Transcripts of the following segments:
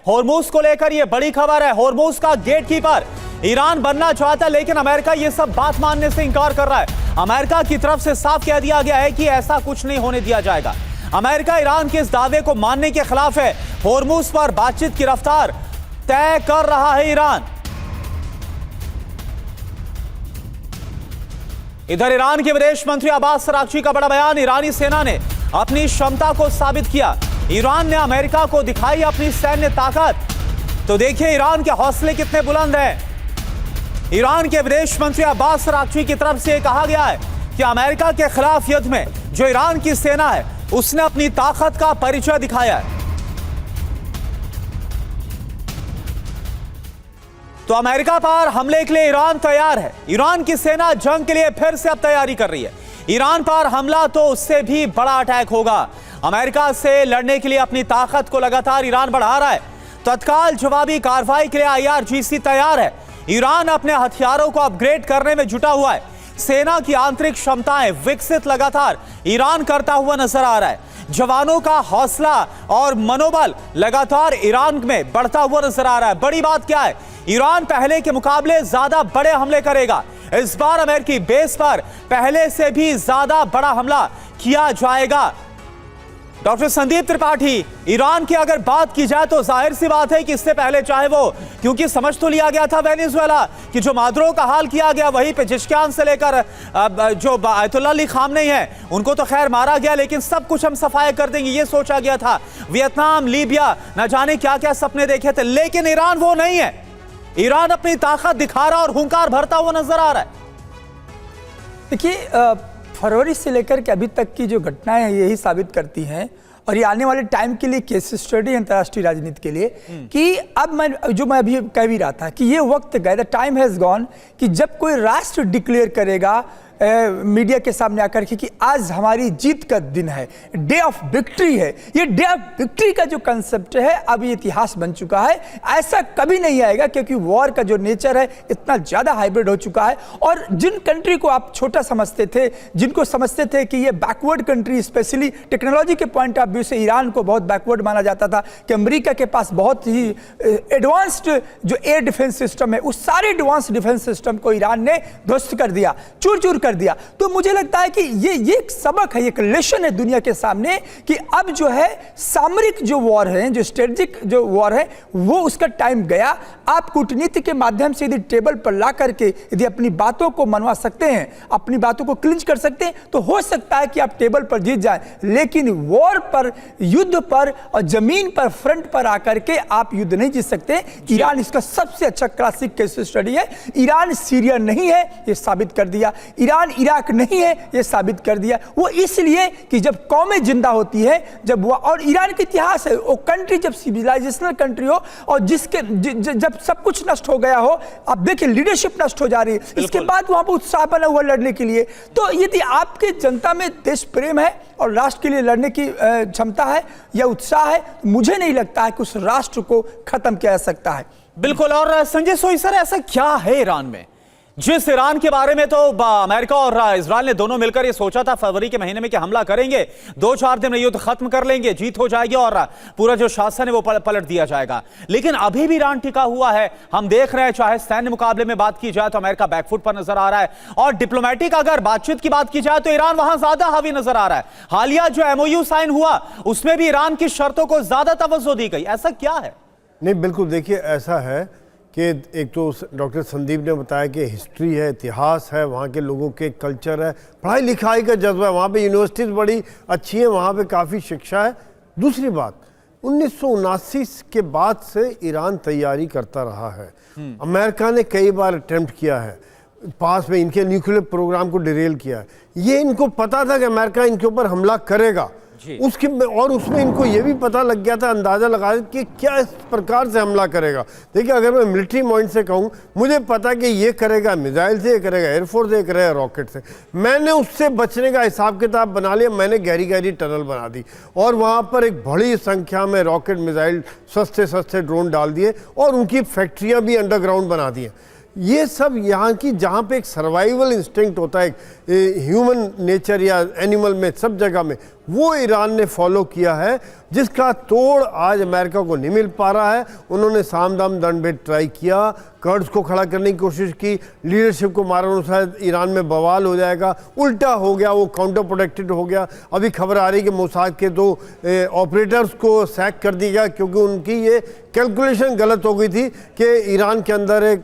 होर्मुज को लेकर यह बड़ी खबर है। होर्मुज का गेटकीपर ईरान बनना चाहता है, लेकिन अमेरिका यह सब बात मानने से इंकार कर रहा है। अमेरिका की तरफ से साफ कह दिया गया है कि ऐसा कुछ नहीं होने दिया जाएगा। अमेरिका ईरान के इस दावे को मानने के खिलाफ है। होर्मुज पर बातचीत की रफ्तार तय कर रहा है ईरान। इधर ईरान के विदेश मंत्री अब्बास अरागची का बड़ा बयान। ईरानी सेना ने अपनी क्षमता को साबित किया। ईरान ने अमेरिका को दिखाई अपनी सैन्य ताकत। तो देखिए ईरान के हौसले कितने बुलंद हैं। ईरान के विदेश मंत्री अब्बास अरागची की तरफ से कहा गया है कि अमेरिका के खिलाफ युद्ध में जो ईरान की सेना है उसने अपनी ताकत का परिचय दिखाया है। तो अमेरिका पर हमले के लिए ईरान तैयार है। ईरान की सेना जंग के लिए फिर से अब तैयारी कर रही है। ईरान पर हमला तो उससे भी बड़ा अटैक होगा। अमेरिका से लड़ने के लिए अपनी ताकत को लगातार ईरान बढ़ा रहा है। तत्काल जवाबी कार्रवाई के लिए IRGC तैयार है। ईरान अपने हथियारों को अपग्रेड करने में जुटा हुआ है। सेना की आंतरिक क्षमताएं विकसित लगातार ईरान करता हुआ नजर आ रहा है। जवानों का हौसला और मनोबल लगातार ईरान में बढ़ता हुआ नजर आ रहा है। बड़ी बात क्या है, ईरान पहले के मुकाबले ज्यादा बड़े हमले करेगा। इस बार अमेरिकी बेस पर पहले से भी ज्यादा बड़ा हमला किया जाएगा। डॉक्टर संदीप त्रिपाठी, ईरान की अगर बात की जाए तो जाहिर सी बात है कि इससे पहले चाहे वो, क्योंकि समझ तो लिया गया था वेनेजुएला कि जो मादुरो का हाल किया गया, वहीं पे जिशक्यान से लेकर जो आयतुल्ला अली खामनेई है उनको तो खैर मारा गया, लेकिन सब कुछ हम सफाई कर देंगे ये सोचा गया था। वियतनाम, लीबिया, न जाने क्या क्या सपने देखे थे, लेकिन ईरान वो नहीं है। ईरान अपनी ताकत दिखा रहा और हुंकार भरता हुआ नजर आ रहा है। देखिए फरवरी से लेकर के अभी तक की जो घटनाएं हैं यही साबित करती हैं, और ये आने वाले टाइम के लिए केस स्टडी अंतर्राष्ट्रीय राजनीति के लिए, कि अब मैं अभी कह भी रहा था कि ये वक्त गया, द टाइम हैज गॉन, कि जब कोई राष्ट्र डिक्लेयर करेगा मीडिया के सामने आकर के कि आज हमारी जीत का दिन है, डे ऑफ विक्ट्री है। ये डे ऑफ विक्ट्री का जो कंसेप्ट है अब ये इतिहास बन चुका है। ऐसा कभी नहीं आएगा क्योंकि वॉर का जो नेचर है इतना ज़्यादा हाइब्रिड हो चुका है। और जिन कंट्री को आप छोटा समझते थे, जिनको समझते थे कि ये बैकवर्ड कंट्री, स्पेशली टेक्नोलॉजी के पॉइंट ऑफ व्यू से ईरान को बहुत बैकवर्ड माना जाता था कि अमेरिका के पास बहुत ही एडवांस्ड जो एयर डिफेंस सिस्टम है, उस सारे एडवांस डिफेंस सिस्टम को ईरान ने ध्वस्त कर दिया, चूर चूर कर दिया। तो मुझे लगता है कि ये एक सबक है, एक लेसन है दुनिया के सामने कि अब जो है सामरिक जो वॉर है, जो स्ट्रेटेजिक जो वॉर है, वो उसका टाइम गया। आप कूटनीति के माध्यम से यदि टेबल पर ला करके यदि अपनी बातों को मनवा सकते हैं, अपनी बातों को क्लिंच कर सकते हैं, तो हो सकता है कि आप टेबल पर जीत जाएं। लेकिन वॉर पर, युद्ध पर और जमीन पर, फ्रंट पर आकर के आप युद्ध नहीं जीत सकते। ईरान इसका सबसे अच्छा क्लासिक केस स्टडी है। ईरान सीरिया नहीं है, ये साबित कर दिया। ईरान इराक नहीं है, यह साबित कर दिया। वो इसलिए कि जब कौमें जिंदा होती है, जब वो, और ईरान का इतिहास है, वो कंट्री जब सिविलाइजेशनल कंट्री हो और जिसके जब सब कुछ नष्ट हो गया हो, आप देखिए लीडरशिप नष्ट हो जा रही है, इसके बाद वहां पर उत्साह बना हुआ लड़ने के लिए। तो यदि आपके जनता में देश प्रेम है और राष्ट्र के लिए लड़ने की क्षमता है या उत्साह है, मुझे नहीं लगता है कि उस राष्ट्र को खत्म किया जा सकता है। बिल्कुल। और संजय सोई सर, ऐसा क्या है ईरान में, जिस ईरान के बारे में तो अमेरिका और इजराइल ने दोनों मिलकर ये सोचा था फरवरी के महीने में कि हमला करेंगे, 2-4 दिन में युद्ध खत्म कर लेंगे, जीत हो जाएगी और पूरा जो शासन है वो पलट दिया जाएगा, लेकिन अभी भी ईरान टिका हुआ है। हम देख रहे हैं, चाहे सैन्य मुकाबले में बात की जाए तो अमेरिका बैकफुट पर नजर आ रहा है, और डिप्लोमेटिक अगर बातचीत की बात की जाए तो ईरान वहां ज्यादा हावी नजर आ रहा है। हालिया जो MOU साइन हुआ उसमें भी ईरान की शर्तों को ज्यादा तवज्जो दी गई। ऐसा क्या है? नहीं, बिल्कुल देखिए ऐसा है कि एक तो डॉक्टर संदीप ने बताया कि हिस्ट्री है, इतिहास है, वहाँ के लोगों के कल्चर है, पढ़ाई लिखाई का जज्बा है, वहाँ पे यूनिवर्सिटीज़ बड़ी अच्छी है, वहाँ पे काफ़ी शिक्षा है। दूसरी बात, 1979 के बाद से ईरान तैयारी करता रहा है। अमेरिका ने कई बार अटेम्प्ट किया है, पास में इनके न्यूक्लियर प्रोग्राम को डिरेल किया है। ये इनको पता था कि अमेरिका इनके ऊपर हमला करेगा, उसके और उसमें इनको ये भी पता लग गया था, अंदाज़ा लगा कि क्या इस प्रकार से हमला करेगा। देखिए अगर मैं मिलिट्री माइंड से कहूँ, मुझे पता कि ये करेगा मिसाइल से, ये करेगा एयरफोर्स से, ये करेगा रॉकेट से। मैंने उससे बचने का हिसाब किताब बना लिया, मैंने गहरी गहरी टनल बना दी और वहाँ पर एक बड़ी संख्या में रॉकेट, मिसाइल, सस्ते सस्ते ड्रोन डाल दिए और उनकी फैक्ट्रियाँ भी अंडरग्राउंड बना दी हैं। ये सब यहाँ की जहाँ पे एक सर्वाइवल इंस्टिंक्ट होता है ह्यूमन नेचर या एनिमल में, सब जगह में वो ईरान ने फॉलो किया है, जिसका तोड़ आज अमेरिका को नहीं मिल पा रहा है। उन्होंने साम दाम दंड भेद ट्राई किया, कर्ड्स को खड़ा करने की कोशिश की, लीडरशिप को मारा, शायद ईरान में बवाल हो जाएगा, उल्टा हो गया, वो काउंटर प्रोडक्टिव हो गया। अभी खबर आ रही है कि मोसाद के 2 ऑपरेटर्स को सैक कर दिया गया, क्योंकि उनकी ये कैलकुलेशन गलत हो गई थी कि ईरान के अंदर एक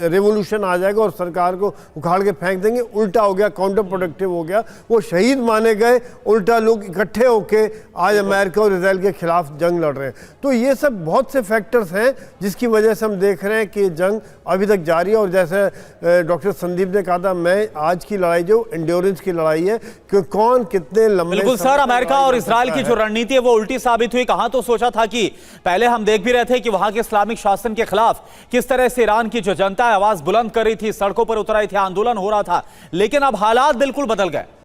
रेवोल्यूशन आ जाएगा और सरकार को उखाड़ के फेंक देंगे। उल्टा हो गया, काउंटर प्रोडक्टिव हो गया, वो शहीद माने गए, उल्टा लोग इकट्ठे होके आज अमेरिका और इसराइल के खिलाफ जंग लड़ रहे हैं। तो ये सब बहुत से फैक्टर्स हैं जिसकी वजह से हम देख रहे हैं कि जंग अभी तक जारी है। और जैसे डॉक्टर संदीप ने कहा था, मैं आज की लड़ाई जो एंड्योरेंस की लड़ाई है कि कौन कितने लंबे। बिल्कुल सर, अमेरिका और इजराइल की जो रणनीति है वो उल्टी साबित हुई। कहां तो सोचा था कि पहले हम देख भी रहे थे कि वहां के इस्लामिक शासन के खिलाफ किस तरह से ईरान की जो जनता है आवाज बुलंद कर रही थी, सड़कों पर उतर आई थी, आंदोलन हो रहा था, लेकिन अब हालात बिल्कुल बदल गए।